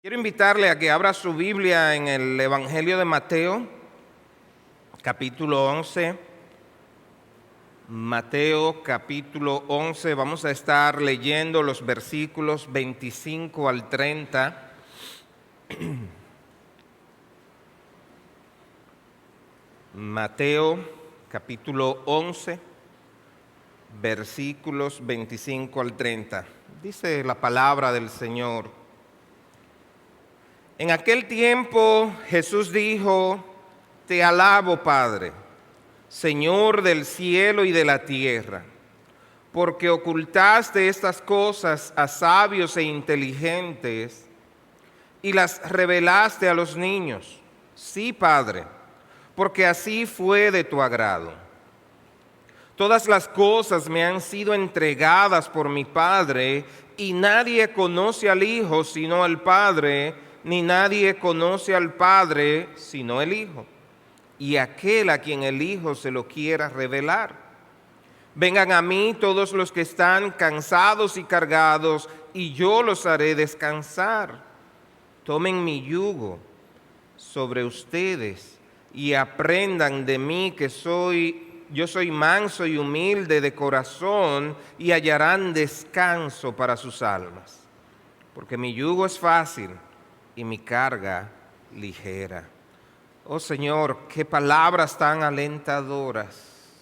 Quiero invitarle a que abra su Biblia en el Evangelio de Mateo, capítulo 11. Mateo, capítulo 11. Vamos a estar leyendo los versículos 25 al 30. Mateo, capítulo 11, versículos 25 al 30. Dice la palabra del Señor. En aquel tiempo Jesús dijo: Te alabo, Padre, Señor del cielo y de la tierra, porque ocultaste estas cosas a sabios e inteligentes y las revelaste a los niños. Sí, Padre, porque así fue de tu agrado. Todas las cosas me han sido entregadas por mi Padre, y nadie conoce al Hijo sino al Padre, ni nadie conoce al Padre sino el Hijo, y aquel a quien el Hijo se lo quiera revelar. Vengan a mí todos los que están cansados y cargados, y yo los haré descansar. Tomen mi yugo sobre ustedes y aprendan de mí, que yo soy manso y humilde de corazón, y hallarán descanso para sus almas. Porque mi yugo es fácil y mi carga ligera. Oh Señor, qué palabras tan alentadoras.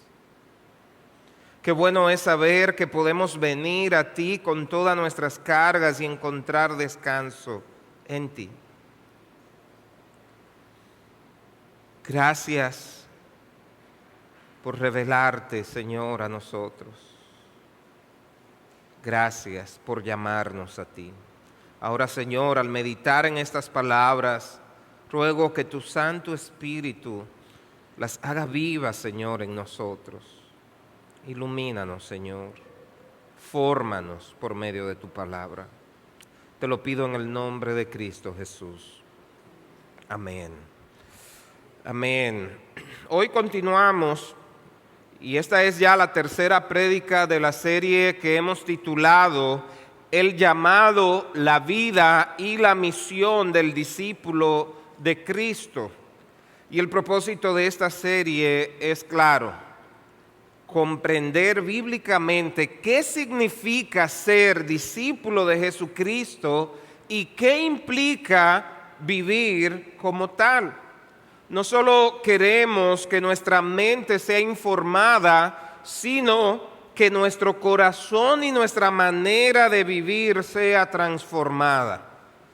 Qué bueno es saber que podemos venir a ti con todas nuestras cargas y encontrar descanso en ti. Gracias por revelarte, Señor, a nosotros. Gracias por llamarnos a ti. Ahora, Señor, al meditar en estas palabras, ruego que tu Santo Espíritu las haga vivas, Señor, en nosotros. Ilumínanos, Señor. Fórmanos por medio de tu palabra. Te lo pido en el nombre de Cristo Jesús. Amén. Amén. Hoy continuamos, y esta es ya la tercera prédica de la serie que hemos titulado El llamado, la vida y la misión del discípulo de Cristo. Y el propósito de esta serie es claro: comprender bíblicamente qué significa ser discípulo de Jesucristo y qué implica vivir como tal. No solo queremos que nuestra mente sea informada, sino que nuestro corazón y nuestra manera de vivir sea transformada.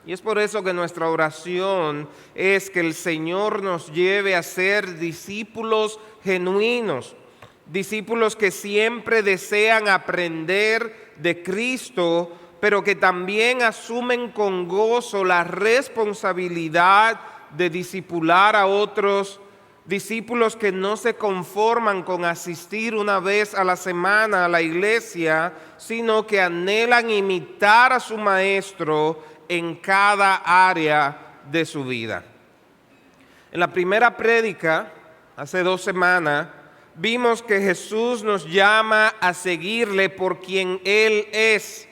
Y es por eso que nuestra oración es que el Señor nos lleve a ser discípulos genuinos, discípulos que siempre desean aprender de Cristo, pero que también asumen con gozo la responsabilidad de discipular a otros, discípulos que no se conforman con asistir una vez a la semana a la iglesia, sino que anhelan imitar a su maestro en cada área de su vida. En la primera prédica, hace 2 semanas, vimos que Jesús nos llama a seguirle por quien Él es,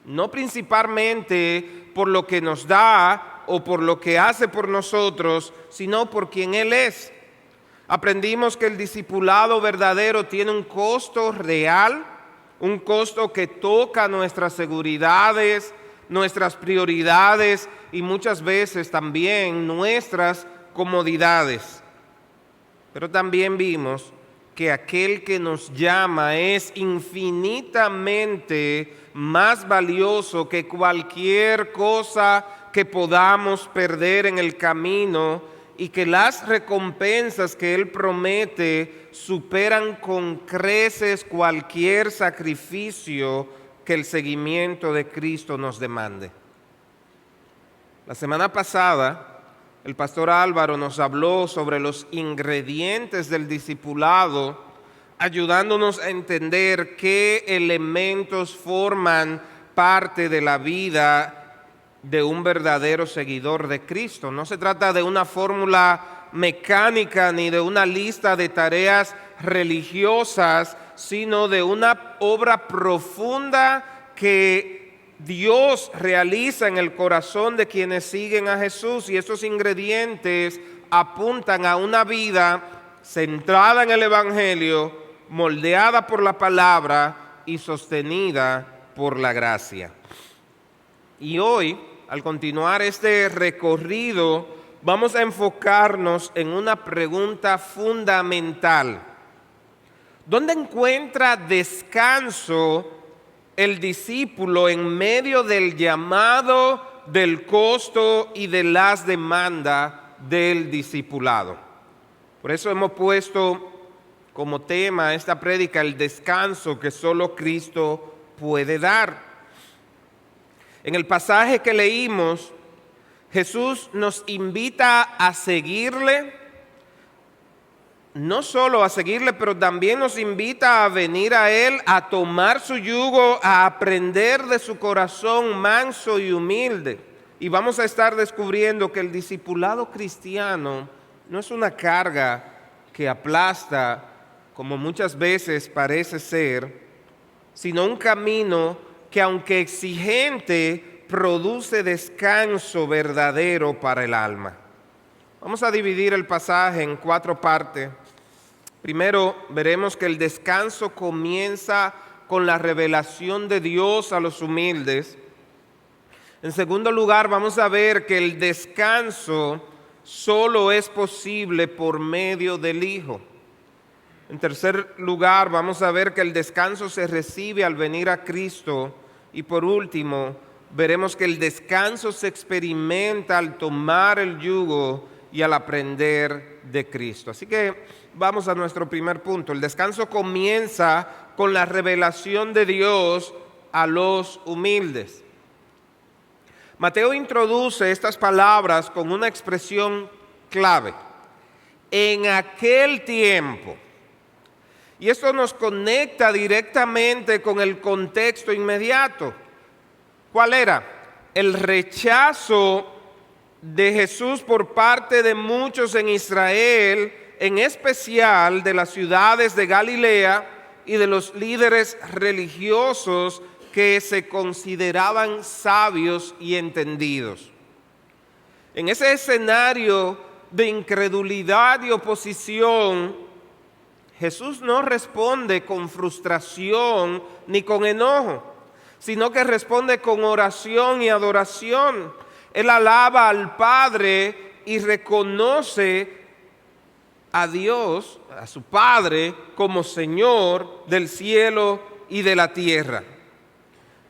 no principalmente por lo que nos da o por lo que hace por nosotros, sino por quien Él es. Aprendimos que el discipulado verdadero tiene un costo real, un costo que toca nuestras seguridades, nuestras prioridades y muchas veces también nuestras comodidades. Pero también vimos que aquel que nos llama es infinitamente más valioso que cualquier cosa que podamos perder en el camino, y que las recompensas que Él promete superan con creces cualquier sacrificio que el seguimiento de Cristo nos demande. La semana pasada, el pastor Álvaro nos habló sobre los ingredientes del discipulado, ayudándonos a entender qué elementos forman parte de la vida de un verdadero seguidor de Cristo. No se trata de una fórmula mecánica ni de una lista de tareas religiosas, sino de una obra profunda que Dios realiza en el corazón de quienes siguen a Jesús, y esos ingredientes apuntan a una vida centrada en el Evangelio, moldeada por la palabra y sostenida por la gracia. Y hoy, al continuar este recorrido, vamos a enfocarnos en una pregunta fundamental. ¿Dónde encuentra descanso el discípulo en medio del llamado, del costo y de las demandas del discipulado? Por eso hemos puesto como tema esta prédica el descanso que solo Cristo puede dar. En el pasaje que leímos, Jesús nos invita a seguirle, no solo a seguirle, pero también nos invita a venir a Él, a tomar su yugo, a aprender de su corazón manso y humilde. Y vamos a estar descubriendo que el discipulado cristiano no es una carga que aplasta, como muchas veces parece ser, sino un camino que, aunque exigente, produce descanso verdadero para el alma. Vamos a dividir el pasaje en 4 partes. Primero, veremos que el descanso comienza con la revelación de Dios a los humildes. En segundo lugar, vamos a ver que el descanso solo es posible por medio del Hijo. En tercer lugar, vamos a ver que el descanso se recibe al venir a Cristo. Y por último, veremos que el descanso se experimenta al tomar el yugo y al aprender de Cristo. Así que vamos a nuestro primer punto. El descanso comienza con la revelación de Dios a los humildes. Mateo introduce estas palabras con una expresión clave: en aquel tiempo. Y esto nos conecta directamente con el contexto inmediato. ¿Cuál era? El rechazo de Jesús por parte de muchos en Israel, en especial de las ciudades de Galilea y de los líderes religiosos que se consideraban sabios y entendidos. En ese escenario de incredulidad y oposición, Jesús no responde con frustración ni con enojo, sino que responde con oración y adoración. Él alaba al Padre y reconoce a Dios, a su Padre, como Señor del cielo y de la tierra.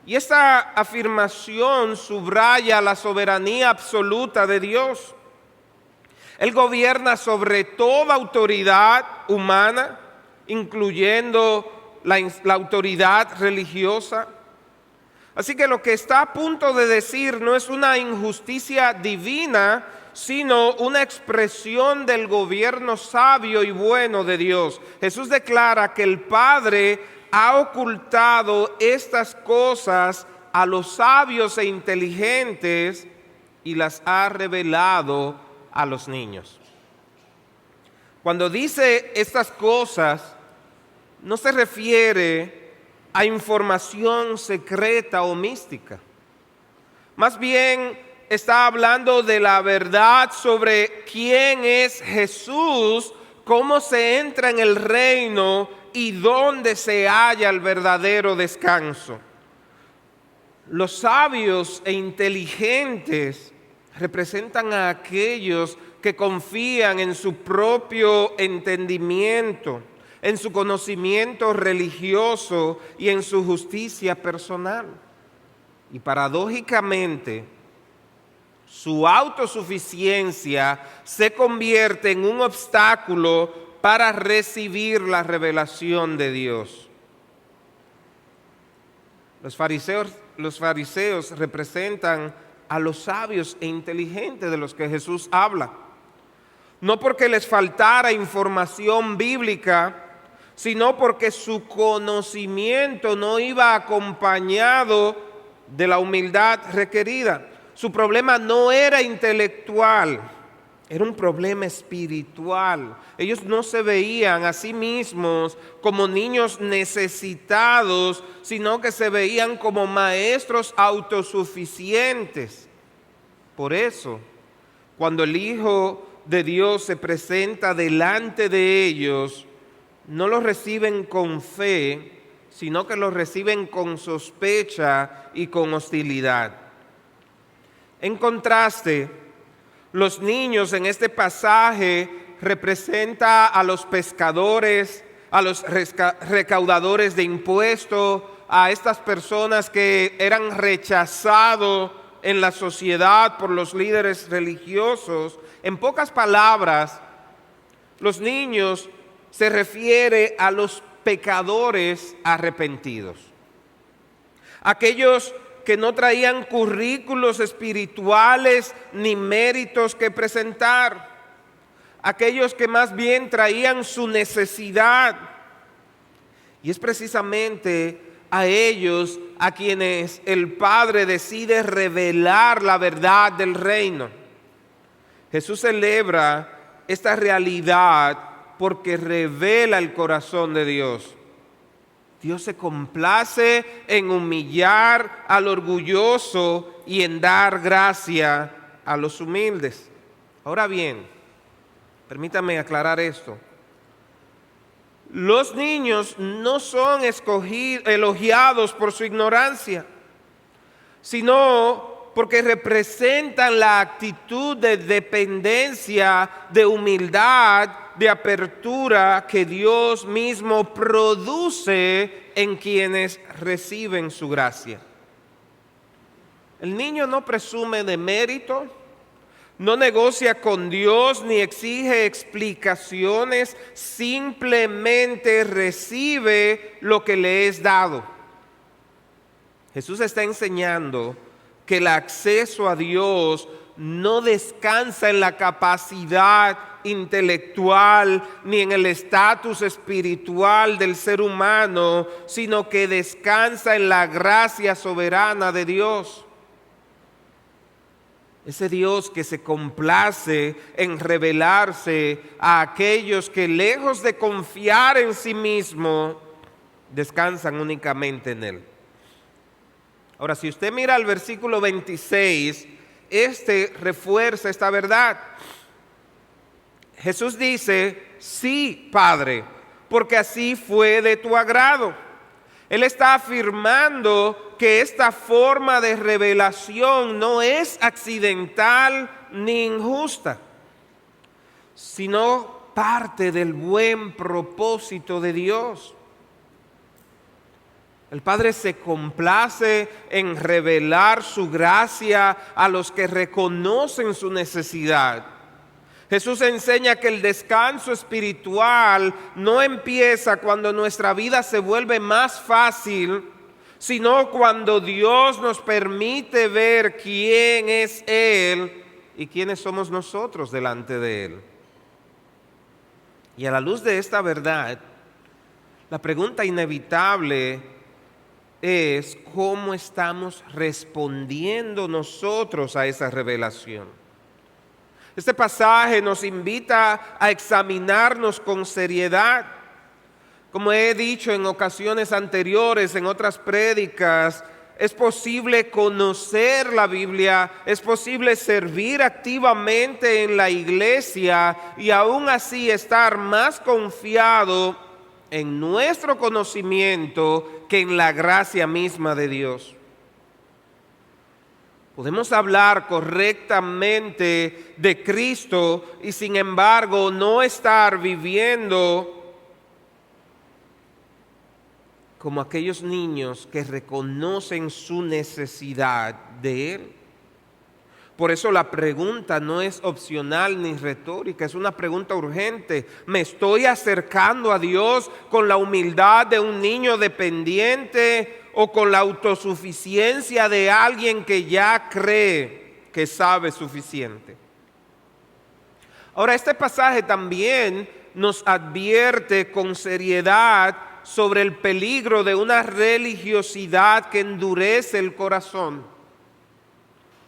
Y esta afirmación subraya la soberanía absoluta de Dios. Él gobierna sobre toda autoridad humana, incluyendo la autoridad religiosa. Así que lo que está a punto de decir no es una injusticia divina, sino una expresión del gobierno sabio y bueno de Dios. Jesús declara que el Padre ha ocultado estas cosas a los sabios e inteligentes y las ha revelado a los niños. Cuando dice estas cosas, no se refiere a información secreta o mística. Más bien está hablando de la verdad sobre quién es Jesús, cómo se entra en el reino y dónde se halla el verdadero descanso. Los sabios e inteligentes representan a aquellos que confían en su propio entendimiento, en su conocimiento religioso y en su justicia personal. Y paradójicamente, su autosuficiencia se convierte en un obstáculo para recibir la revelación de Dios. Los fariseos representan a los sabios e inteligentes de los que Jesús habla. No porque les faltara información bíblica, sino porque su conocimiento no iba acompañado de la humildad requerida. Su problema no era intelectual, Era un problema espiritual. Ellos no se veían a sí mismos como niños necesitados, sino que se veían como maestros autosuficientes. Por eso, cuando el Hijo de Dios se presenta delante de ellos, no lo reciben con fe, sino que lo reciben con sospecha y con hostilidad. En contraste, los niños en este pasaje representan a los pescadores, a los recaudadores de impuestos, a estas personas que eran rechazados en la sociedad por los líderes religiosos. En pocas palabras, los niños se refiere a los pecadores arrepentidos, aquellos que no traían currículos espirituales ni méritos que presentar, aquellos que más bien traían su necesidad. Y es precisamente a ellos a quienes el Padre decide revelar la verdad del reino. Jesús celebra esta realidad porque revela el corazón de Dios. Dios se complace en humillar al orgulloso y en dar gracia a los humildes. Ahora bien, permítame aclarar esto. Los niños no son elogiados por su ignorancia, sino porque representan la actitud de dependencia, de humildad, de apertura que Dios mismo produce en quienes reciben su gracia. El niño no presume de mérito, no negocia con Dios ni exige explicaciones, simplemente recibe lo que le es dado. Jesús está enseñando que el acceso a Dios no descansa en la capacidad intelectual ni en el estatus espiritual del ser humano, sino que descansa en la gracia soberana de Dios. Ese Dios que se complace en revelarse a aquellos que, lejos de confiar en sí mismo, descansan únicamente en Él. Ahora, si usted mira el versículo 26, este refuerza esta verdad. Jesús dice, sí, Padre, porque así fue de tu agrado. Él está afirmando que esta forma de revelación no es accidental ni injusta, sino parte del buen propósito de Dios. El Padre se complace en revelar su gracia a los que reconocen su necesidad. Jesús enseña que el descanso espiritual no empieza cuando nuestra vida se vuelve más fácil, sino cuando Dios nos permite ver quién es Él y quiénes somos nosotros delante de Él. Y a la luz de esta verdad, la pregunta inevitable es cómo estamos respondiendo nosotros a esa revelación. Este pasaje nos invita a examinarnos con seriedad. Como he dicho en ocasiones anteriores, en otras prédicas, es posible conocer la Biblia, es posible servir activamente en la iglesia y aún así estar más confiado en nuestro conocimiento que en la gracia misma de Dios. Podemos hablar correctamente de Cristo y sin embargo no estar viviendo como aquellos niños que reconocen su necesidad de Él. Por eso la pregunta no es opcional ni retórica, es una pregunta urgente. ¿Me estoy acercando a Dios con la humildad de un niño dependiente o con la autosuficiencia de alguien que ya cree que sabe suficiente? Ahora, este pasaje también nos advierte con seriedad sobre el peligro de una religiosidad que endurece el corazón.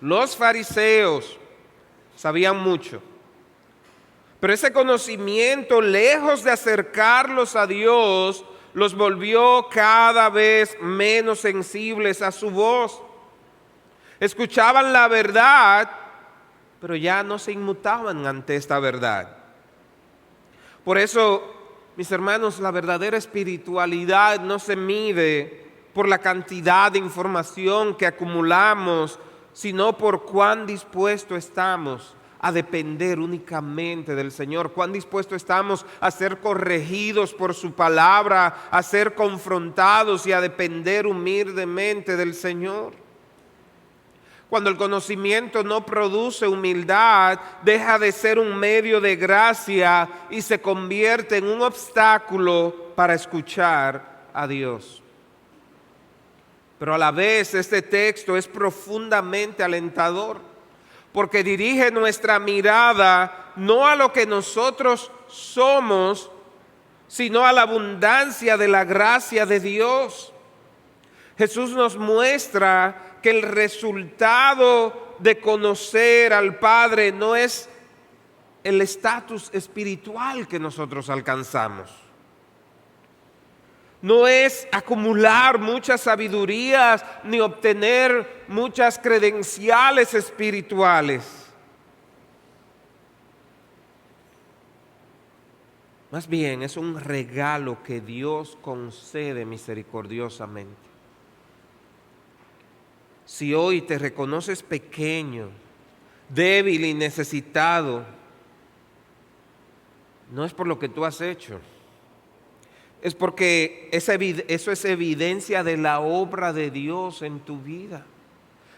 Los fariseos sabían mucho, Pero ese conocimiento, lejos de acercarlos a Dios, los volvió cada vez menos sensibles a su voz. Escuchaban la verdad, pero ya no se inmutaban ante esta verdad. Por eso, mis hermanos, la verdadera espiritualidad no se mide por la cantidad de información que acumulamos, sino por cuán dispuestos estamos a depender únicamente del Señor, cuán dispuestos estamos a ser corregidos por su palabra, a ser confrontados y a depender humildemente del Señor. Cuando el conocimiento no produce humildad, deja de ser un medio de gracia y se convierte en un obstáculo para escuchar a Dios. Pero a la vez este texto es profundamente alentador, porque dirige nuestra mirada no a lo que nosotros somos, sino a la abundancia de la gracia de Dios. Jesús nos muestra que el resultado de conocer al Padre no es el estatus espiritual que nosotros alcanzamos. No es acumular muchas sabidurías ni obtener muchas credenciales espirituales. Más bien es un regalo que Dios concede misericordiosamente. Si hoy te reconoces pequeño, débil y necesitado, no es por lo que tú has hecho, es porque eso es evidencia de la obra de Dios en tu vida,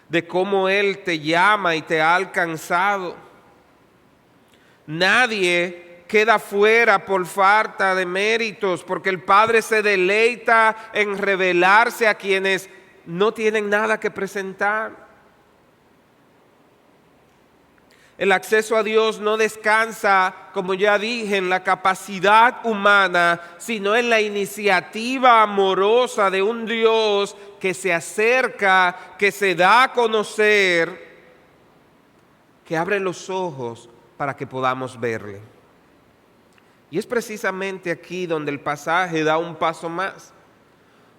de cómo Él te llama y te ha alcanzado. Nadie queda fuera por falta de méritos, porque el Padre se deleita en revelarse a quienes no tienen nada que presentar. El acceso a Dios no descansa, como ya dije, en la capacidad humana, sino en la iniciativa amorosa de un Dios que se acerca, que se da a conocer, que abre los ojos para que podamos verle. Y es precisamente aquí donde el pasaje da un paso más.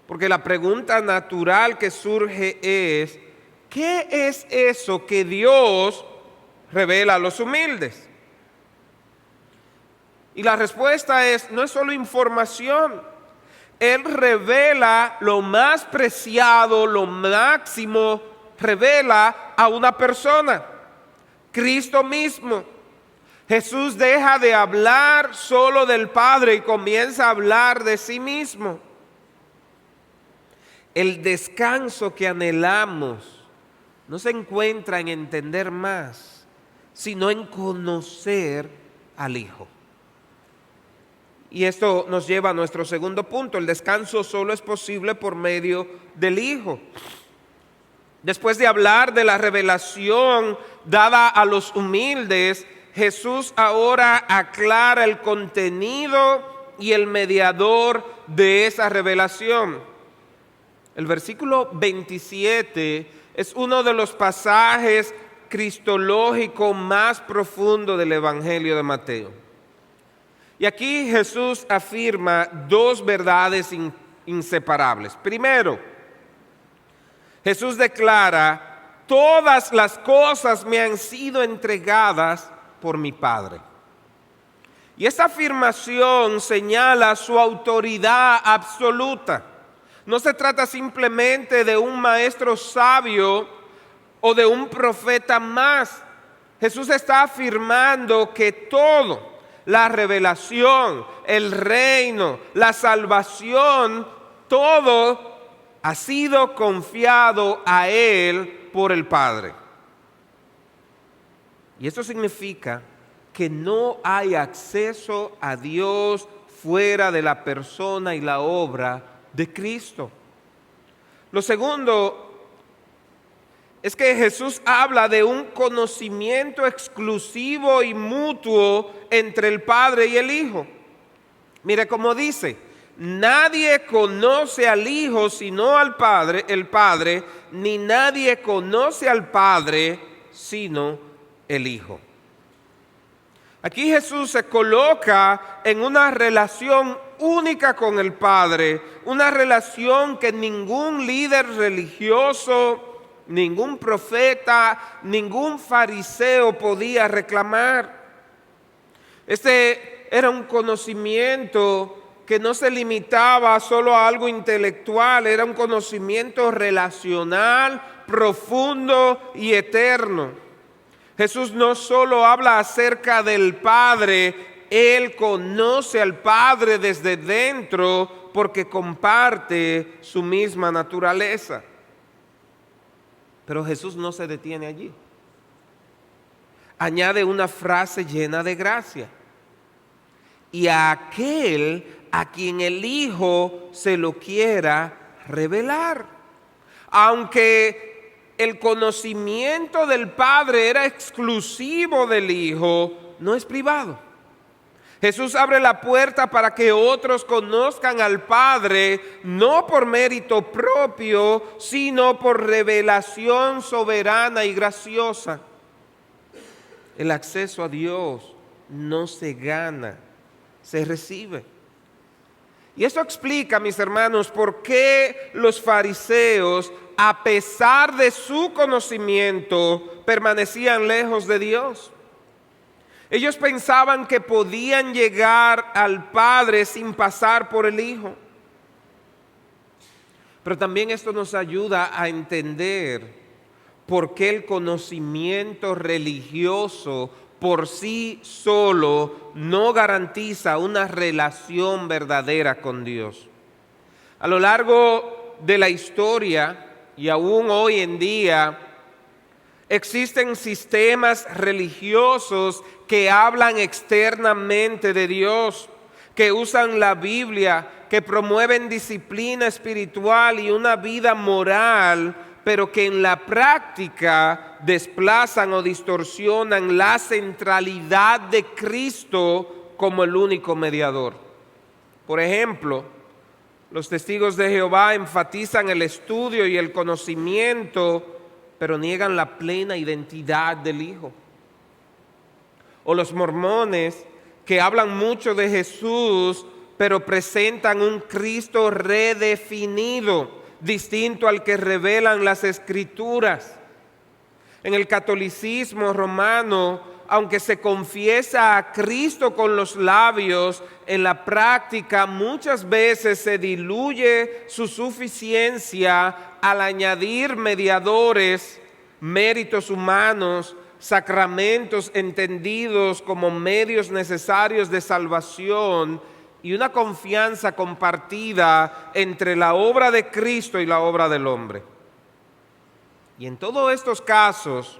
Porque la pregunta natural que surge es, ¿qué es eso que Dios revela a los humildes? Y la respuesta es, no es solo información. Él revela lo más preciado, lo máximo, revela a una persona, Cristo mismo. Jesús deja de hablar solo del Padre y comienza a hablar de sí mismo. El descanso que anhelamos no se encuentra en entender más, sino en conocer al Hijo. Y esto nos lleva a nuestro segundo punto. El descanso solo es posible por medio del Hijo. Después de hablar de la revelación dada a los humildes, Jesús ahora aclara el contenido y el mediador de esa revelación. El versículo 27 es uno de los pasajes cristológicos más profundos del Evangelio de Mateo. Y aquí Jesús afirma dos verdades inseparables. Primero, Jesús declara, todas las cosas me han sido entregadas por mi Padre. Y esta afirmación señala su autoridad absoluta. No se trata simplemente de un maestro sabio o de un profeta más. Jesús está afirmando que todo, la revelación, el reino, la salvación, todo ha sido confiado a Él por el Padre. Y esto significa que no hay acceso a Dios fuera de la persona y la obra de Cristo. Lo segundo es que Jesús habla de un conocimiento exclusivo y mutuo entre el Padre y el Hijo. Mire cómo dice, nadie conoce al Hijo sino al Padre, el Padre, ni nadie conoce al Padre sino el Hijo. Aquí Jesús se coloca en una relación única con el Padre, una relación que ningún líder religioso, ningún profeta, ningún fariseo podía reclamar. Este era un conocimiento que no se limitaba solo a algo intelectual, era un conocimiento relacional, profundo y eterno. Jesús no solo habla acerca del Padre, Él conoce al Padre desde dentro porque comparte su misma naturaleza. Pero Jesús no se detiene allí. Añade una frase llena de gracia. Y a aquel a quien el Hijo se lo quiera revelar. Aunque el conocimiento del Padre era exclusivo del Hijo, no es privado. Jesús abre la puerta para que otros conozcan al Padre, no por mérito propio, sino por revelación soberana y graciosa. El acceso a Dios no se gana, se recibe. Y esto explica, mis hermanos, por qué los fariseos, a pesar de su conocimiento, permanecían lejos de Dios. Ellos pensaban que podían llegar al Padre sin pasar por el Hijo. Pero también esto nos ayuda a entender por qué el conocimiento religioso por sí solo no garantiza una relación verdadera con Dios. A lo largo de la historia y aún hoy en día, existen sistemas religiosos que hablan externamente de Dios, que usan la Biblia, que promueven disciplina espiritual y una vida moral, pero que en la práctica desplazan o distorsionan la centralidad de Cristo como el único mediador. Por ejemplo, los testigos de Jehová enfatizan el estudio y el conocimiento, pero niegan la plena identidad del Hijo. O los mormones, que hablan mucho de Jesús, pero presentan un Cristo redefinido, distinto al que revelan las Escrituras. En el catolicismo romano, aunque se confiesa a Cristo con los labios, en la práctica muchas veces se diluye su suficiencia al añadir mediadores, méritos humanos, sacramentos entendidos como medios necesarios de salvación y una confianza compartida entre la obra de Cristo y la obra del hombre. Y en todos estos casos,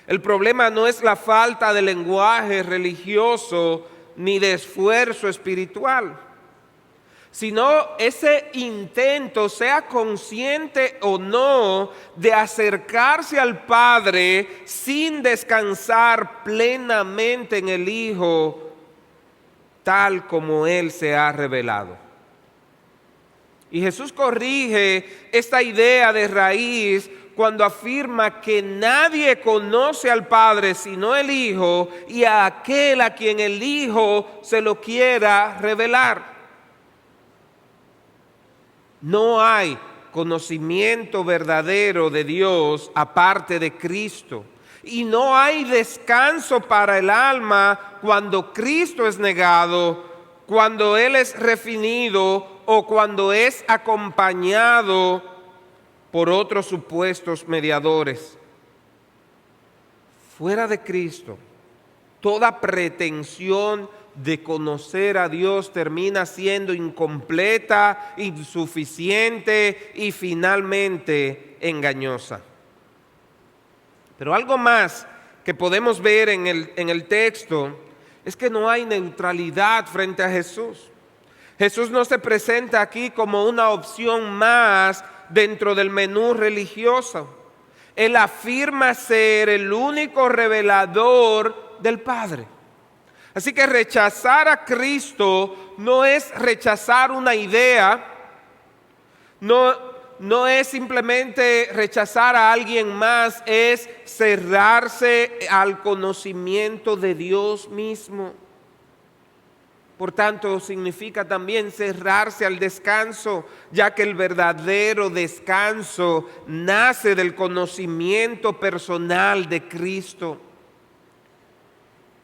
el problema no es la falta de lenguaje religioso ni de esfuerzo espiritual, sino ese intento, sea consciente o no, de acercarse al Padre sin descansar plenamente en el Hijo, tal como Él se ha revelado. Y Jesús corrige esta idea de raíz cuando afirma que nadie conoce al Padre sino el Hijo y a aquel a quien el Hijo se lo quiera revelar. No hay conocimiento verdadero de Dios aparte de Cristo. Y no hay descanso para el alma cuando Cristo es negado, cuando Él es redefinido o cuando es acompañado por otros supuestos mediadores. Fuera de Cristo, toda pretensión de conocer a Dios termina siendo incompleta, insuficiente y finalmente engañosa. Pero algo más que podemos ver en el texto es que no hay neutralidad frente a Jesús. Jesús no se presenta aquí como una opción más dentro del menú religioso. Él afirma ser el único revelador del Padre. Así que rechazar a Cristo no es rechazar una idea, no no es simplemente rechazar a alguien más, es cerrarse al conocimiento de Dios mismo. Por tanto, significa también cerrarse al descanso, ya que el verdadero descanso nace del conocimiento personal de Cristo.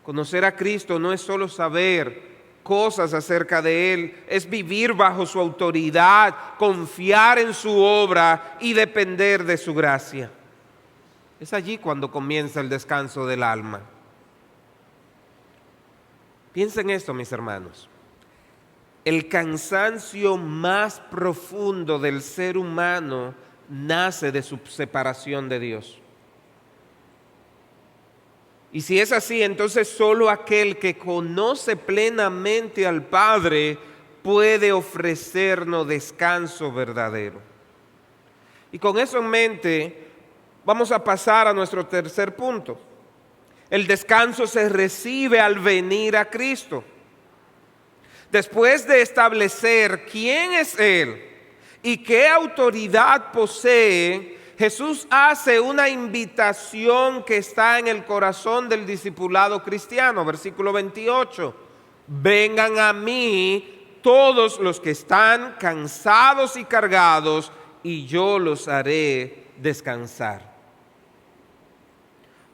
Conocer a Cristo no es solo saber cosas acerca de Él, es vivir bajo su autoridad, confiar en su obra y depender de su gracia. Es allí cuando comienza el descanso del alma. Piensen esto, mis hermanos. El cansancio más profundo del ser humano nace de su separación de Dios. Y si es así, entonces solo aquel que conoce plenamente al Padre puede ofrecernos descanso verdadero. Y con eso en mente, vamos a pasar a nuestro tercer punto. El descanso se recibe al venir a Cristo. Después de establecer quién es Él y qué autoridad posee, Jesús hace una invitación que está en el corazón del discipulado cristiano, versículo 28. Vengan a mí todos los que están cansados y cargados, y yo los haré descansar.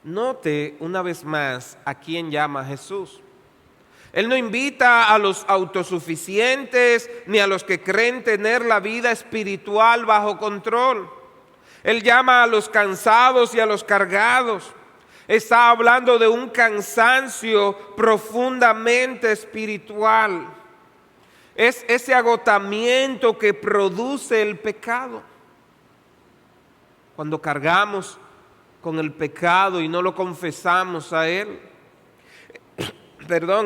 Note una vez más a quién llama Jesús. Él no invita a los autosuficientes ni a los que creen tener la vida espiritual bajo control. Él llama a los cansados y a los cargados. Está hablando de un cansancio profundamente espiritual. Es ese agotamiento que produce el pecado. Cuando cargamos con el pecado y no lo confesamos a Él.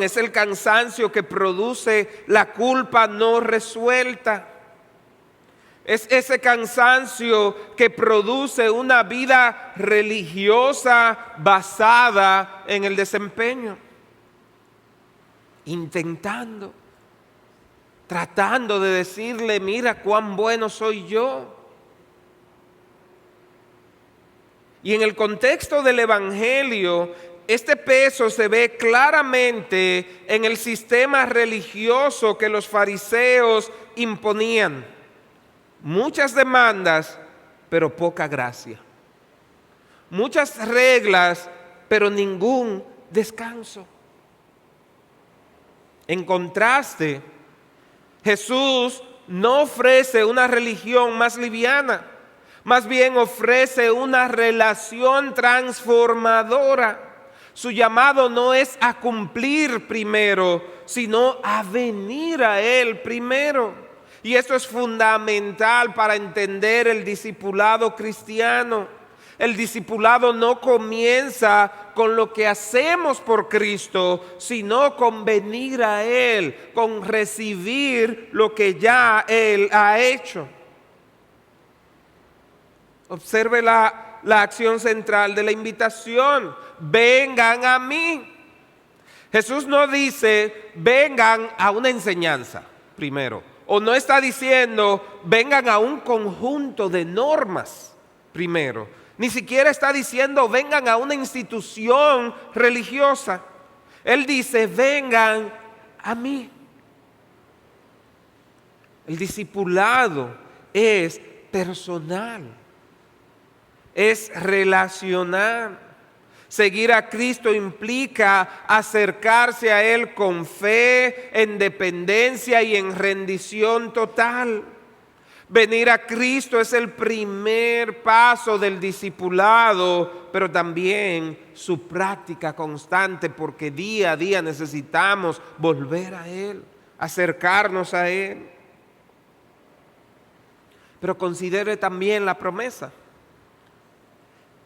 Es el cansancio que produce la culpa no resuelta. Es ese cansancio que produce una vida religiosa basada en el desempeño. Tratando de decirle, mira cuán bueno soy yo. Y en el contexto del Evangelio, este peso se ve claramente en el sistema religioso que los fariseos imponían. Muchas demandas, pero poca gracia. Muchas reglas, pero ningún descanso. En contraste, Jesús no ofrece una religión más liviana, más bien ofrece una relación transformadora. Su llamado no es a cumplir primero, sino a venir a Él primero. Y esto es fundamental para entender el discipulado cristiano. El discipulado no comienza con lo que hacemos por Cristo, sino con venir a Él, con recibir lo que ya Él ha hecho. Observe la acción central de la invitación. Vengan a mí. Jesús no dice, vengan a una enseñanza primero. O no está diciendo, vengan a un conjunto de normas primero. Ni siquiera está diciendo, vengan a una institución religiosa. Él dice, vengan a mí. El discipulado es personal, es relacional. Seguir a Cristo implica acercarse a Él con fe, en dependencia y en rendición total. Venir a Cristo es el primer paso del discipulado, pero también su práctica constante, porque día a día necesitamos volver a Él, acercarnos a Él. Pero considere también la promesa.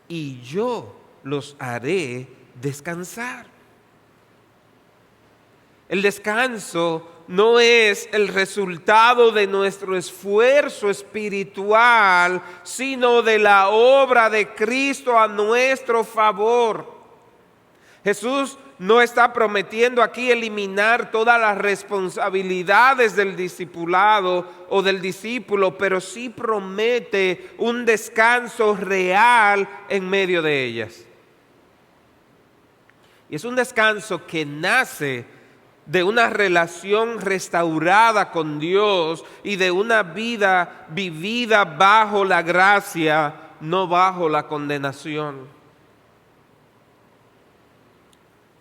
Y yo los haré descansar. El descanso no es el resultado de nuestro esfuerzo espiritual, sino de la obra de Cristo a nuestro favor. Jesús no está prometiendo aquí eliminar todas las responsabilidades del discipulado o del discípulo, pero sí promete un descanso real en medio de ellas. Y es un descanso que nace de una relación restaurada con Dios y de una vida vivida bajo la gracia, no bajo la condenación.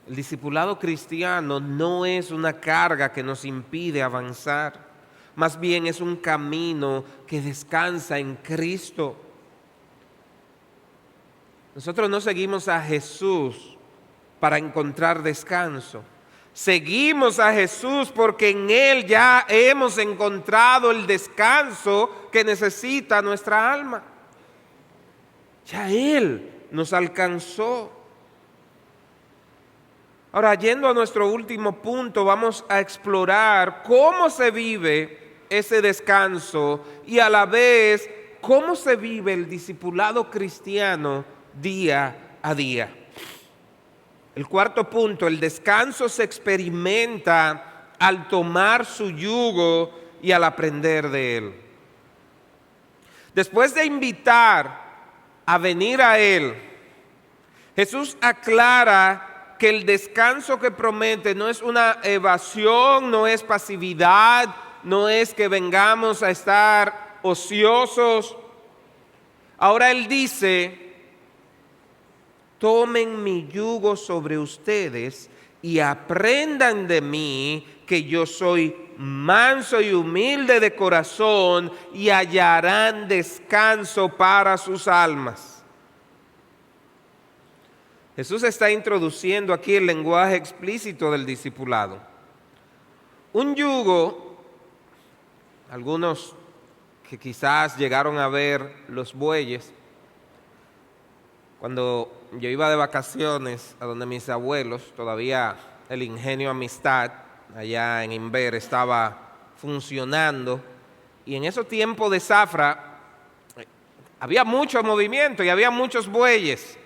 El discipulado cristiano no es una carga que nos impide avanzar, más bien es un camino que descansa en Cristo. Nosotros no seguimos a Jesús para encontrar descanso. Seguimos a Jesús porque en Él ya hemos encontrado el descanso que necesita nuestra alma. Ya Él nos alcanzó. Ahora, yendo a nuestro último punto, vamos a explorar cómo se vive ese descanso y a la vez cómo se vive el discipulado cristiano día a día. El cuarto punto, el descanso se experimenta al tomar su yugo y al aprender de él. Después de invitar a venir a él, Jesús aclara que el descanso que promete no es una evasión, no es pasividad, no es que vengamos a estar ociosos. Ahora Él dice: tomen mi yugo sobre ustedes y aprendan de mí, que yo soy manso y humilde de corazón, y hallarán descanso para sus almas. Jesús está introduciendo aquí el lenguaje explícito del discipulado. Un yugo, algunos que quizás llegaron a ver los bueyes, cuando yo iba de vacaciones a donde mis abuelos, todavía el Ingenio Amistad, allá en Inver, estaba funcionando, y en esos tiempos de zafra había mucho movimiento y había muchos bueyes.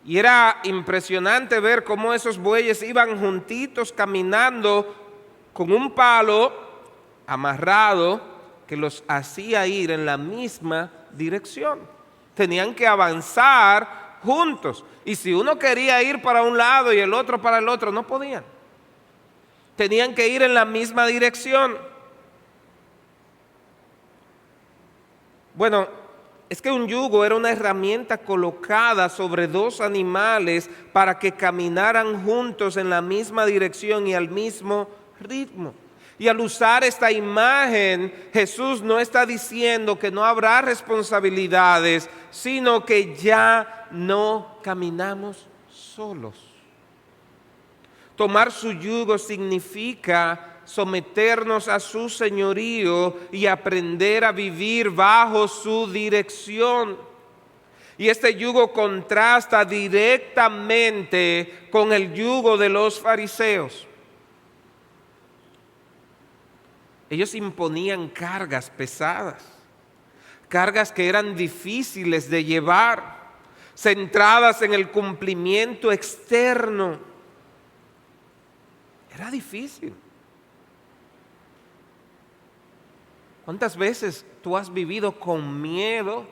Y era impresionante ver cómo esos bueyes iban juntitos caminando con un palo amarrado que los hacía ir en la misma dirección. Tenían que avanzar juntos. Y si uno quería ir para un lado y el otro para el otro, no podían. Tenían que ir en la misma dirección. Bueno, es que un yugo era una herramienta colocada sobre dos animales para que caminaran juntos en la misma dirección y al mismo ritmo. Y al usar esta imagen, Jesús no está diciendo que no habrá responsabilidades, sino que ya no caminamos solos. Tomar su yugo significa someternos a su señorío y aprender a vivir bajo su dirección. Y este yugo contrasta directamente con el yugo de los fariseos. Ellos imponían cargas pesadas, cargas que eran difíciles de llevar, centradas en el cumplimiento externo. Era difícil. ¿Cuántas veces tú has vivido con miedo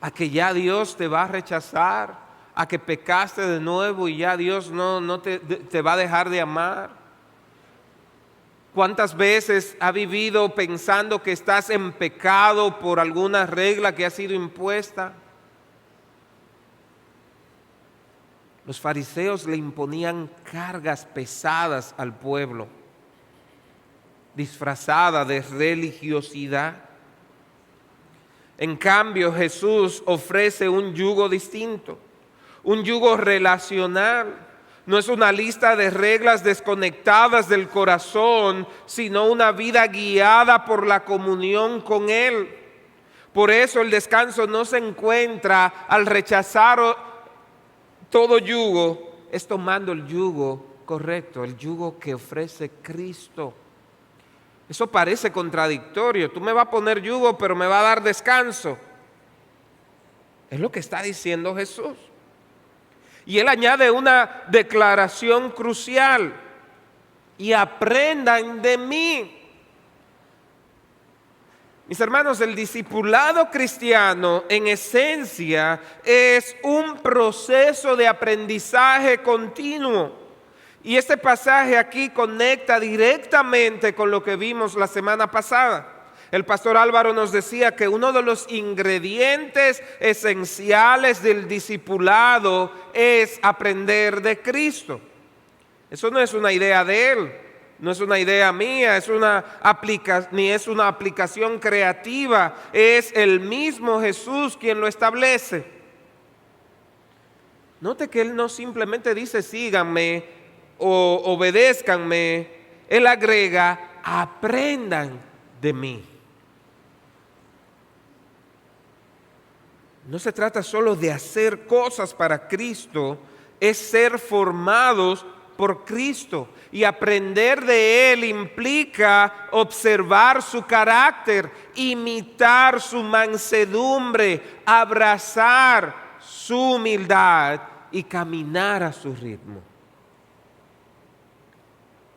a que ya Dios te va a rechazar, a que pecaste de nuevo y ya Dios no te va a dejar de amar? ¿Cuántas veces has vivido pensando que estás en pecado por alguna regla que ha sido impuesta? Los fariseos le imponían cargas pesadas al pueblo, disfrazada de religiosidad. En cambio, Jesús ofrece un yugo distinto, un yugo relacional. No es una lista de reglas desconectadas del corazón, sino una vida guiada por la comunión con Él. Por eso el descanso no se encuentra al rechazar todo yugo, es tomando el yugo correcto, el yugo que ofrece Cristo. Eso parece contradictorio. Tú me vas a poner yugo, pero me va a dar descanso. Es lo que está diciendo Jesús. Y él añade una declaración crucial: y aprendan de mí. Mis hermanos, el discipulado cristiano en esencia es un proceso de aprendizaje continuo. Y este pasaje aquí conecta directamente con lo que vimos la semana pasada. El pastor Álvaro nos decía que uno de los ingredientes esenciales del discipulado es aprender de Cristo. Eso no es una idea de él, no es una idea mía, ni es una aplicación creativa, es el mismo Jesús quien lo establece. Note que él no simplemente dice síganme o obedézcanme, él agrega aprendan de mí. No se trata solo de hacer cosas para Cristo, es ser formados por Cristo. Y aprender de Él implica observar su carácter, imitar su mansedumbre, abrazar su humildad y caminar a su ritmo.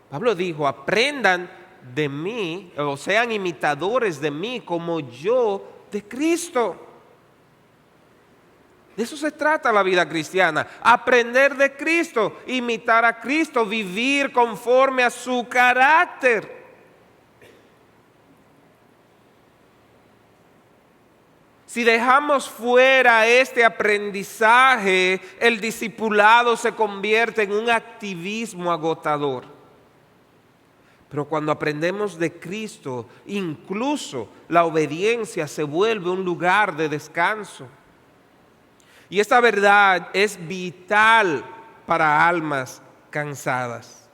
Pablo dijo, aprendan de mí, o sean imitadores de mí como yo de Cristo. De eso se trata la vida cristiana, aprender de Cristo, imitar a Cristo, vivir conforme a su carácter. Si dejamos fuera este aprendizaje, el discipulado se convierte en un activismo agotador. Pero cuando aprendemos de Cristo, incluso la obediencia se vuelve un lugar de descanso. Y esta verdad es vital para almas cansadas.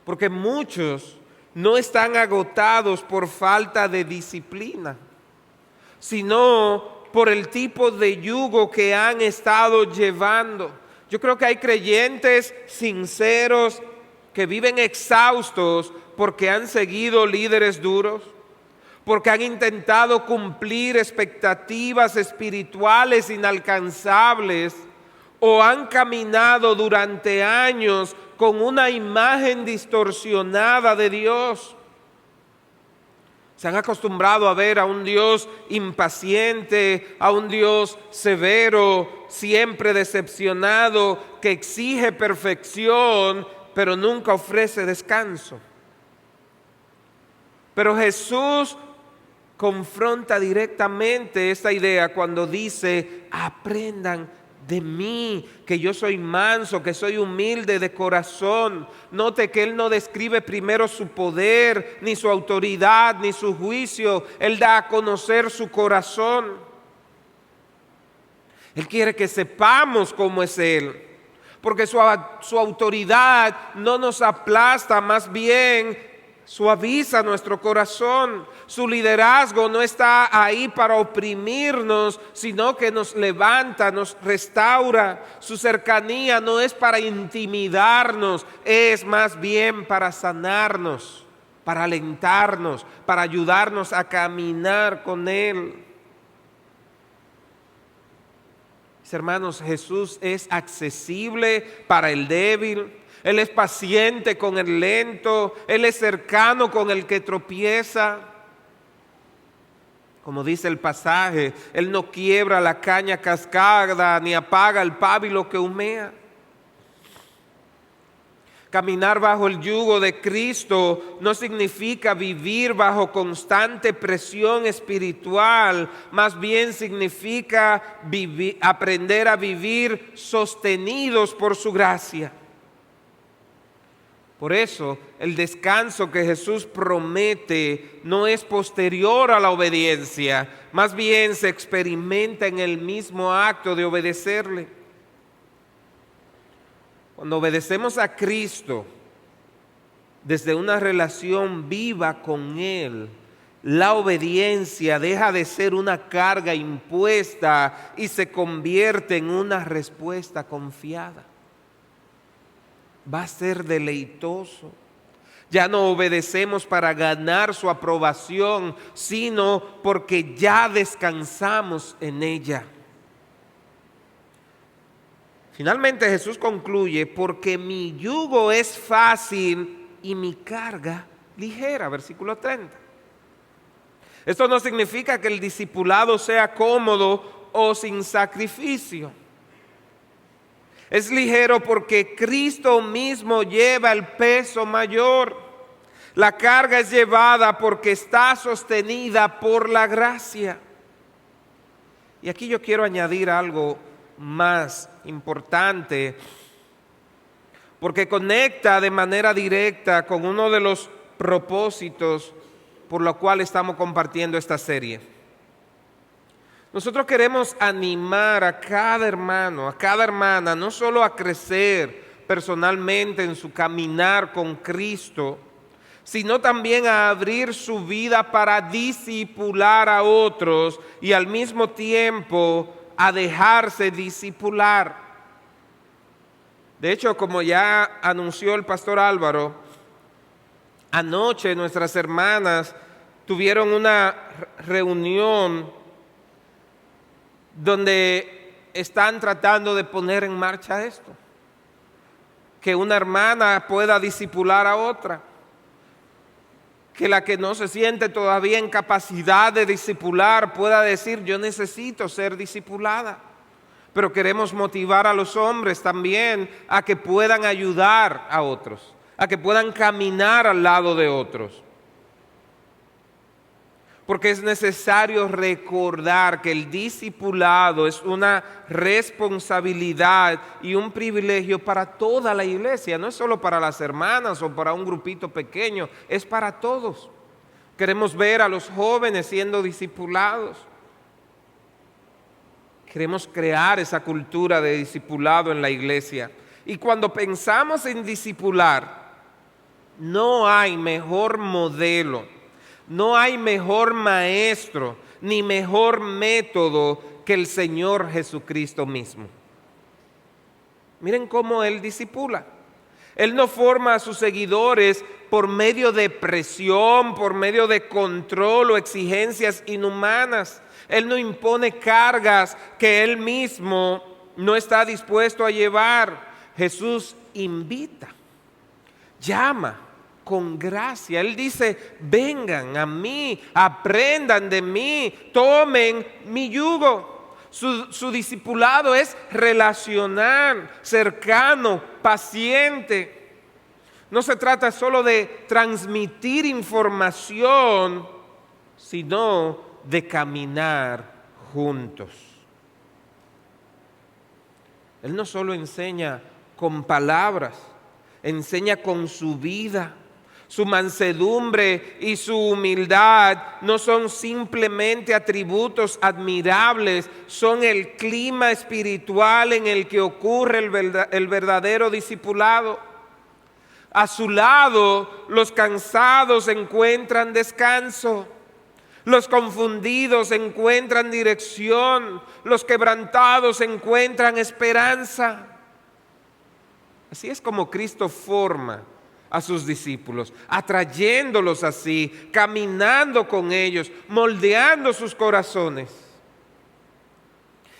Porque muchos no están agotados por falta de disciplina, sino por el tipo de yugo que han estado llevando. Yo creo que hay creyentes sinceros que viven exhaustos porque han seguido líderes duros, porque han intentado cumplir expectativas espirituales inalcanzables o han caminado durante años con una imagen distorsionada de Dios. Se han acostumbrado a ver a un Dios impaciente, a un Dios severo, siempre decepcionado, que exige perfección, pero nunca ofrece descanso. Pero Jesús confronta directamente esta idea cuando dice, aprendan de mí, que yo soy manso, que soy humilde de corazón. Note que Él no describe primero su poder, ni su autoridad, ni su juicio. Él da a conocer su corazón. Él quiere que sepamos cómo es Él, porque su autoridad no nos aplasta, más bien suaviza nuestro corazón. Su liderazgo no está ahí para oprimirnos, sino que nos levanta, nos restaura. Su cercanía no es para intimidarnos, es más bien para sanarnos, para alentarnos, para ayudarnos a caminar con Él. Mis hermanos, Jesús es accesible para el débil. Él es paciente con el lento, Él es cercano con el que tropieza. Como dice el pasaje, Él no quiebra la caña cascada ni apaga el pábilo que humea. Caminar bajo el yugo de Cristo no significa vivir bajo constante presión espiritual, más bien significa aprender a vivir sostenidos por su gracia. Por eso, el descanso que Jesús promete no es posterior a la obediencia, más bien se experimenta en el mismo acto de obedecerle. Cuando obedecemos a Cristo desde una relación viva con Él, la obediencia deja de ser una carga impuesta y se convierte en una respuesta confiada. Va a ser deleitoso. Ya no obedecemos para ganar su aprobación, sino porque ya descansamos en ella. Finalmente Jesús concluye, porque mi yugo es fácil y mi carga ligera, versículo 30. Esto no significa que el discipulado sea cómodo o sin sacrificio. Es ligero porque Cristo mismo lleva el peso mayor. La carga es llevada porque está sostenida por la gracia. Y aquí yo quiero añadir algo más importante, porque conecta de manera directa con uno de los propósitos por lo cual estamos compartiendo esta serie. Nosotros queremos animar a cada hermano, a cada hermana, no solo a crecer personalmente en su caminar con Cristo, sino también a abrir su vida para discipular a otros y al mismo tiempo a dejarse discipular. De hecho, como ya anunció el pastor Álvaro, anoche nuestras hermanas tuvieron una reunión donde están tratando de poner en marcha esto. Que una hermana pueda discipular a otra. Que la que no se siente todavía en capacidad de discipular pueda decir, yo necesito ser discipulada. Pero queremos motivar a los hombres también a que puedan ayudar a otros, a que puedan caminar al lado de otros. Porque es necesario recordar que el discipulado es una responsabilidad y un privilegio para toda la iglesia. No es solo para las hermanas o para un grupito pequeño, es para todos. Queremos ver a los jóvenes siendo discipulados. Queremos crear esa cultura de discipulado en la iglesia. Y cuando pensamos en discipular, no hay mejor modelo. No hay mejor maestro ni mejor método que el Señor Jesucristo mismo. Miren cómo Él discipula. Él no forma a sus seguidores por medio de presión, por medio de control o exigencias inhumanas. Él no impone cargas que Él mismo no está dispuesto a llevar. Jesús invita, llama con gracia. Él dice, vengan a mí, aprendan de mí, tomen mi yugo. Su discipulado es relacional, cercano, paciente. No se trata solo de transmitir información, sino de caminar juntos. Él no solo enseña con palabras, enseña con su vida. Su mansedumbre y su humildad no son simplemente atributos admirables, son el clima espiritual en el que ocurre el verdadero discipulado. A su lado, los cansados encuentran descanso, los confundidos encuentran dirección, los quebrantados encuentran esperanza. Así es como Cristo forma a sus discípulos, atrayéndolos así, caminando con ellos, moldeando sus corazones.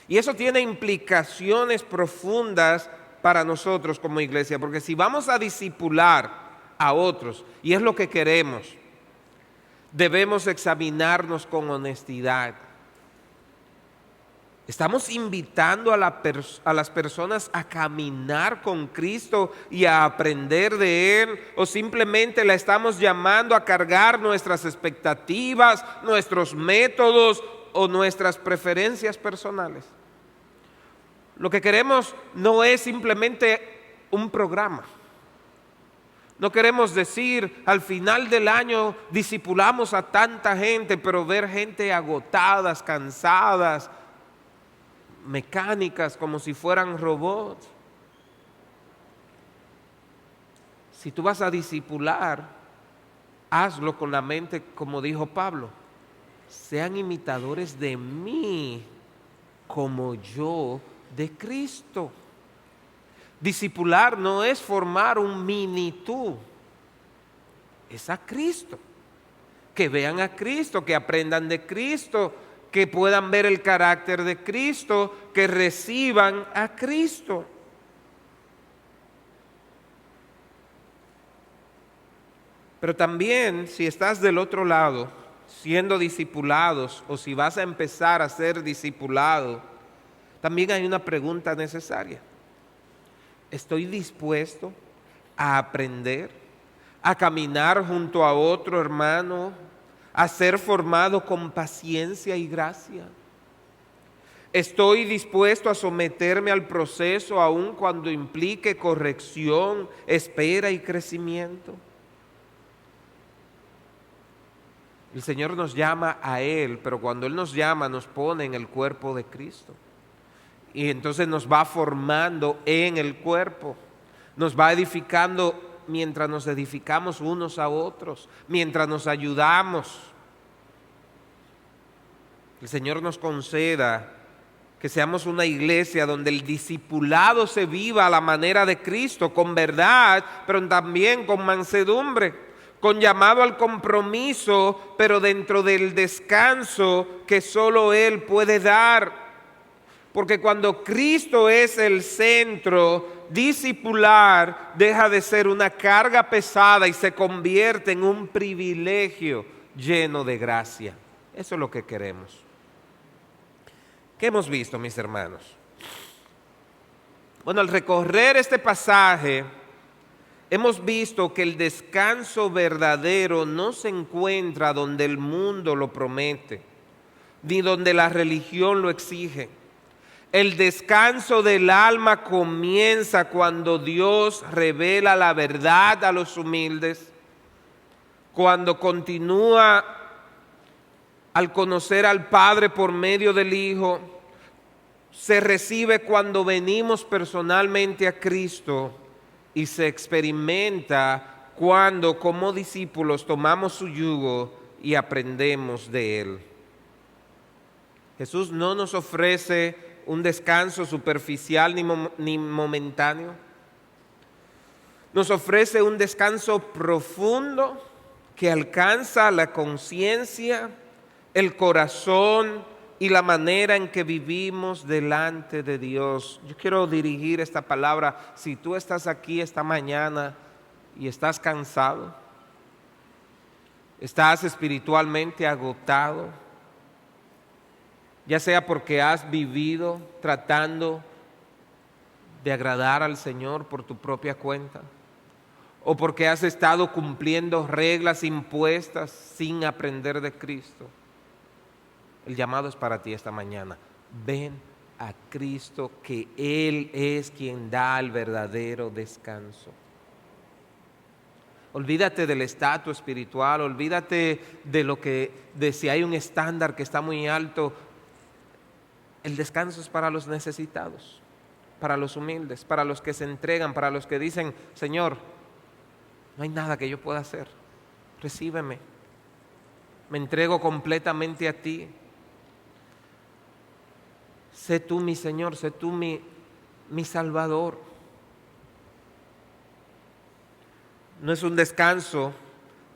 Y eso tiene implicaciones profundas para nosotros como iglesia, porque si vamos a discipular a otros, y es lo que queremos, debemos examinarnos con honestidad. ¿Estamos invitando a las personas a caminar con Cristo y a aprender de Él? ¿O simplemente la estamos llamando a cargar nuestras expectativas, nuestros métodos o nuestras preferencias personales? Lo que queremos no es simplemente un programa. No queremos decir, al final del año discipulamos a tanta gente, pero ver gente agotadas, cansadas, mecánicas, como si fueran robots. Si tú vas a discipular, hazlo con la mente, como dijo Pablo, sean imitadores de mí como yo de Cristo. Discipular no es formar un mini tú, es a Cristo. Que vean a Cristo, que aprendan de Cristo, que puedan ver el carácter de Cristo, que reciban a Cristo. Pero también si estás del otro lado, siendo discipulados, o si vas a empezar a ser discipulado, también hay una pregunta necesaria. ¿Estoy dispuesto a aprender, a caminar junto a otro hermano, a ser formado con paciencia y gracia? ¿Estoy dispuesto a someterme al proceso aun cuando implique corrección, espera y crecimiento? El Señor nos llama a Él, pero cuando Él nos llama nos pone en el cuerpo de Cristo. Y entonces nos va formando en el cuerpo, nos va edificando mientras nos edificamos unos a otros, mientras nos ayudamos. El Señor nos conceda que seamos una iglesia donde el discipulado se viva a la manera de Cristo, con verdad, pero también con mansedumbre, con llamado al compromiso, pero dentro del descanso que solo Él puede dar. Porque cuando Cristo es el centro, discipular deja de ser una carga pesada y se convierte en un privilegio lleno de gracia. Eso es lo que queremos. ¿Qué hemos visto, mis hermanos? Bueno, al recorrer este pasaje, hemos visto que el descanso verdadero no se encuentra donde el mundo lo promete, ni donde la religión lo exige. El descanso del alma comienza cuando Dios revela la verdad a los humildes, cuando continúa al conocer al Padre por medio del Hijo, se recibe cuando venimos personalmente a Cristo y se experimenta cuando como discípulos tomamos su yugo y aprendemos de Él. Jesús no nos ofrece un descanso superficial ni momentáneo. Nos ofrece un descanso profundo que alcanza la conciencia, el corazón y la manera en que vivimos delante de Dios. Yo quiero dirigir esta palabra. Si tú estás aquí esta mañana y estás cansado, estás espiritualmente agotado, ya sea porque has vivido tratando de agradar al Señor por tu propia cuenta, o porque has estado cumpliendo reglas impuestas sin aprender de Cristo. El llamado es para ti esta mañana. Ven a Cristo, que Él es quien da el verdadero descanso. Olvídate del estatus espiritual, olvídate de si hay un estándar que está muy alto. El descanso es para los necesitados, para los humildes, para los que se entregan, para los que dicen: Señor, no hay nada que yo pueda hacer, recíbeme, me entrego completamente a ti. Sé tú mi Señor, sé tú mi Salvador. No es un descanso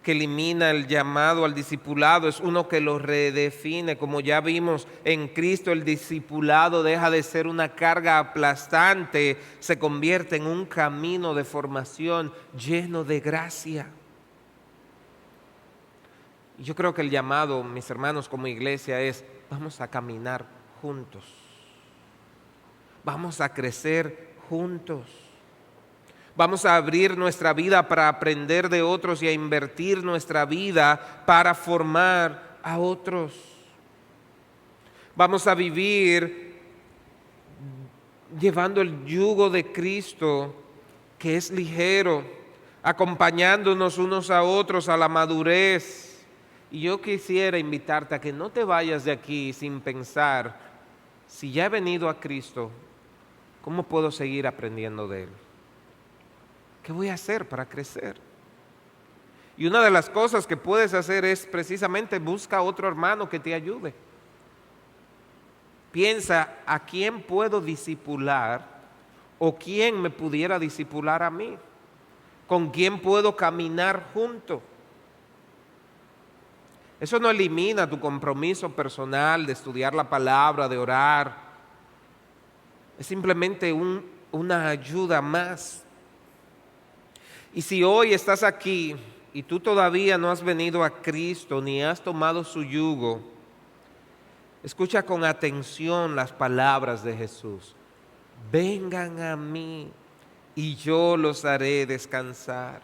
que elimina el llamado al discipulado, es uno que lo redefine. Como ya vimos, en Cristo el discipulado deja de ser una carga aplastante, se convierte en un camino de formación lleno de gracia. Y yo creo que el llamado, mis hermanos, como iglesia es: vamos a caminar juntos, vamos a crecer juntos. Vamos a abrir nuestra vida para aprender de otros y a invertir nuestra vida para formar a otros. Vamos a vivir llevando el yugo de Cristo, que es ligero, acompañándonos unos a otros a la madurez. Y yo quisiera invitarte a que no te vayas de aquí sin pensar: si ya he venido a Cristo, ¿cómo puedo seguir aprendiendo de Él? ¿Qué voy a hacer para crecer? Y una de las cosas que puedes hacer es precisamente busca a otro hermano que te ayude. Piensa: ¿a quién puedo discipular? ¿O quién me pudiera discipular a mí? ¿Con quién puedo caminar junto? Eso no elimina tu compromiso personal de estudiar la palabra, de orar. Es simplemente una ayuda más. Y si hoy estás aquí y tú todavía no has venido a Cristo ni has tomado su yugo, escucha con atención las palabras de Jesús. Vengan a mí y yo los haré descansar.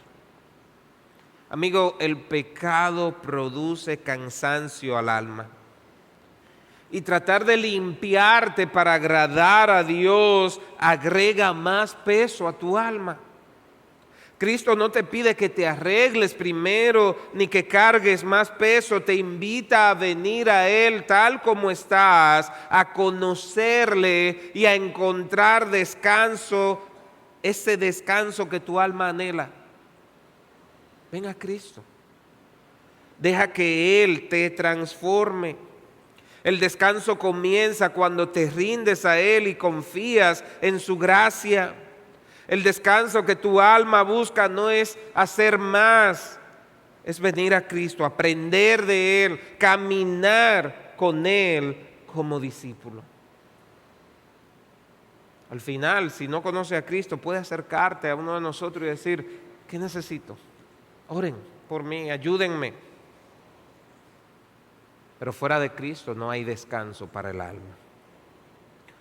Amigo, el pecado produce cansancio al alma. Y tratar de limpiarte para agradar a Dios agrega más peso a tu alma. Cristo no te pide que te arregles primero ni que cargues más peso. Te invita a venir a Él tal como estás, a conocerle y a encontrar descanso, ese descanso que tu alma anhela. Ven a Cristo. Deja que Él te transforme. El descanso comienza cuando te rindes a Él y confías en su gracia. El descanso que tu alma busca no es hacer más, es venir a Cristo, aprender de Él, caminar con Él como discípulo. Al final, si no conoces a Cristo, puedes acercarte a uno de nosotros y decir, ¿qué necesito? Oren por mí, ayúdenme. Pero fuera de Cristo no hay descanso para el alma.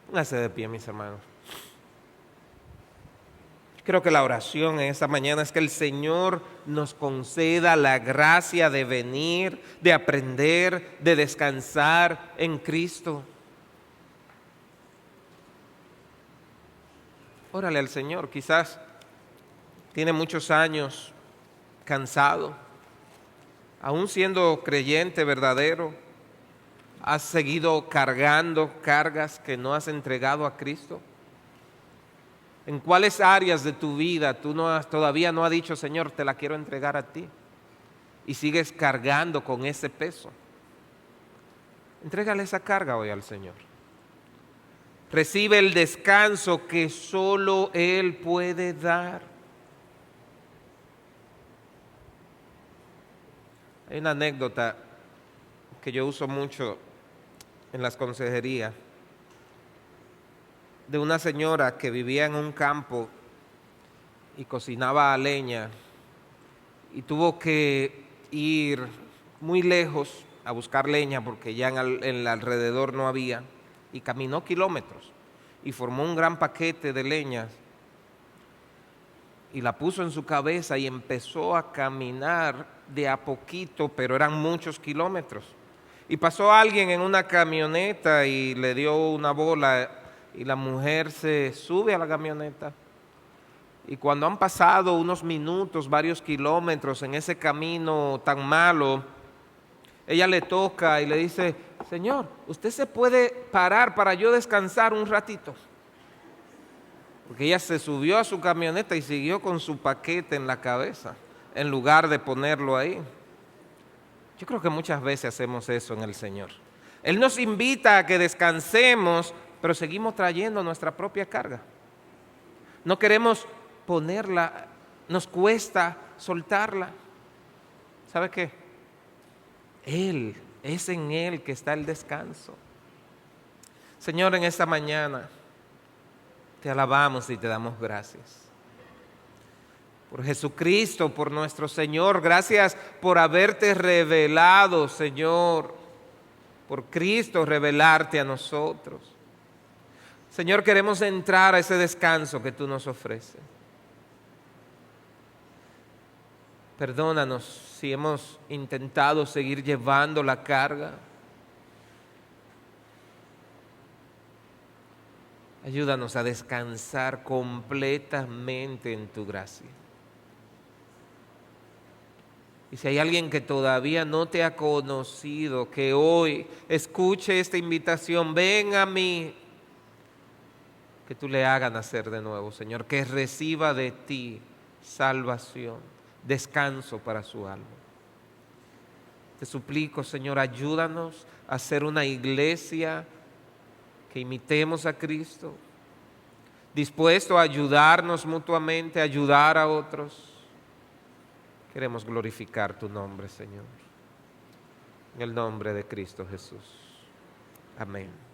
Pónganse de pie, mis hermanos. Creo que la oración en esta mañana es que el Señor nos conceda la gracia de venir, de aprender, de descansar en Cristo. Órale al Señor, quizás tiene muchos años cansado, aún siendo creyente verdadero, has seguido cargando cargas que no has entregado a Cristo. ¿En cuáles áreas de tu vida tú todavía no has dicho, Señor, te la quiero entregar a ti? Y sigues cargando con ese peso. Entrégale esa carga hoy al Señor. Recibe el descanso que solo Él puede dar. Hay una anécdota que yo uso mucho en las consejerías, de una señora que vivía en un campo y cocinaba a leña y tuvo que ir muy lejos a buscar leña porque ya en el alrededor no había, y caminó kilómetros y formó un gran paquete de leñas y la puso en su cabeza y empezó a caminar de a poquito, pero eran muchos kilómetros. Y pasó alguien en una camioneta y le dio una bola y la mujer se sube a la camioneta. Y cuando han pasado unos minutos, varios kilómetros en ese camino tan malo, ella le toca y le dice, Señor, ¿usted se puede parar para yo descansar un ratito? Porque ella se subió a su camioneta y siguió con su paquete en la cabeza, en lugar de ponerlo ahí. Yo creo que muchas veces hacemos eso en el Señor. Él nos invita a que descansemos, pero seguimos trayendo nuestra propia carga. No queremos ponerla, nos cuesta soltarla. ¿Sabe qué? Es en Él que está el descanso. Señor, en esta mañana te alabamos y te damos gracias. Por Jesucristo, por nuestro Señor, gracias por haberte revelado, Señor, por Cristo revelarte a nosotros. Señor, queremos entrar a ese descanso que tú nos ofreces. Perdónanos si hemos intentado seguir llevando la carga. Ayúdanos a descansar completamente en tu gracia. Y si hay alguien que todavía no te ha conocido, que hoy escuche esta invitación, ven a mí, que tú le hagas nacer de nuevo, Señor, que reciba de ti salvación, descanso para su alma. Te suplico, Señor, ayúdanos a ser una iglesia que imitemos a Cristo, dispuesto a ayudarnos mutuamente, a ayudar a otros. Queremos glorificar tu nombre, Señor. En el nombre de Cristo Jesús. Amén.